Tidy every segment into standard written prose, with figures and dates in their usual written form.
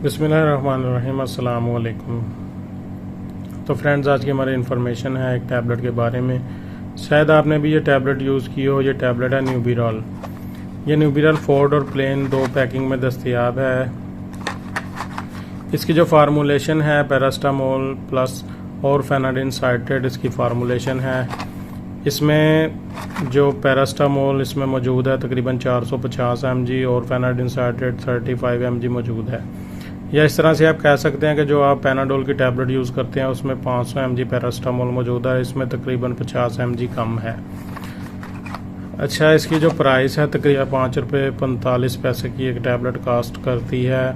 बिस्मिल्लाहिर्रहमानिर्रहीम, अस्सलाम वालेकुम। तो फ्रेंड्स, आज की हमारी इन्फॉर्मेशन है एक टैबलेट के बारे में। शायद आपने भी ये टैबलेट यूज़ की हो। ये टैबलेट है न्यूबिरॉल। ये न्यूबिरॉल फोर्ड और प्लेन दो पैकिंग में दस्तयाब है। इसकी जो फार्मूलेशन है पैरास्टामोल प्लस और फेनाडिन साइट्रेट इसकी फार्मूलेशन है। इसमें जो पैरास्टामोल इसमें मौजूद है तकरीबन 450 mg और फेनाडिन साइट्रेट 35 mg मौजूद है। या इस तरह से आप कह सकते हैं कि जो आप पैनाडोल की टैबलेट यूज़ करते हैं उसमें 500 mg पैरास्टामोल मौजूद है, इसमें तकरीबन 50 mg कम है। अच्छा, इसकी जो प्राइस है तकरीबन ₹5.45 की एक टैबलेट कास्ट करती है।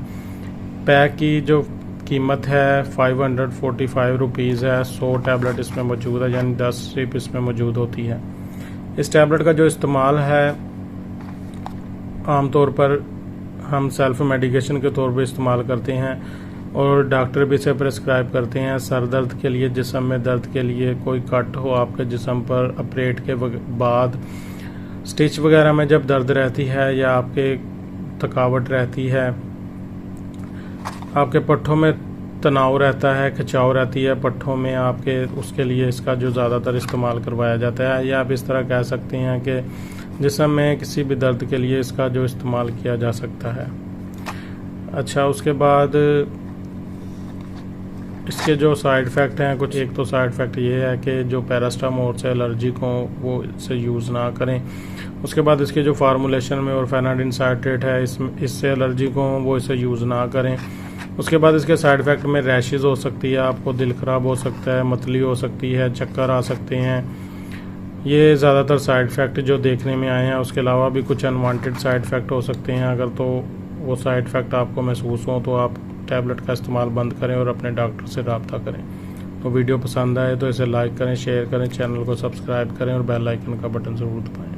पैक की जो कीमत है 545 रुपीज़ है। 100 टैबलेट इसमें मौजूद है, यानी 10 स्ट्रिप इसमें मौजूद होती है। इस टैबलेट का जो इस्तेमाल है आमतौर पर हम सेल्फ मेडिकेशन के तौर पर इस्तेमाल करते हैं और डॉक्टर भी इसे प्रेस्क्राइब करते हैं सर दर्द के लिए, जिस्म में दर्द के लिए, कोई कट हो आपके जिस्म पर, ऑपरेट के बाद, स्टिच वगैरह में जब दर्द रहती है या आपके थकावट रहती है, आपके पट्ठों में तनाव रहता है, खिंचाव रहती है पट्ठों में आपके, उसके लिए इसका जो ज़्यादातर इस्तेमाल करवाया जाता है। या आप इस तरह कह सकते हैं कि जिस्म में किसी भी दर्द के लिए इसका जो इस्तेमाल किया जा सकता है। अच्छा, उसके बाद इसके जो साइड इफ़ेक्ट हैं कुछ, एक तो साइड इफ़ेक्ट ये है कि जो पैरास्टामोल से एलर्जिक हों वो इसे यूज़ ना करें। उसके बाद इसके जो फार्मूलेशन में और फेनाडिन साइट्रेट है इससे एलर्जिक हों वो इसे यूज़ ना करें। उसके बाद इसके साइड इफ़ेक्ट में रैशेज़ हो सकती है, आपको दिल ख़राब हो सकता है, मतली हो सकती है, चक्कर आ सकते हैं। ये ज़्यादातर साइड इफ़ेक्ट जो देखने में आए हैं। उसके अलावा भी कुछ अनवांटेड साइड इफ़ेक्ट हो सकते हैं। अगर तो वो साइड इफ़ेक्ट आपको महसूस हो तो आप टैबलेट का इस्तेमाल बंद करें और अपने डॉक्टर से रब्ता करें। तो वीडियो पसंद आए तो इसे लाइक करें, शेयर करें, चैनल को सब्सक्राइब करें और बेल आइकन का बटन ज़रूर दबाएं।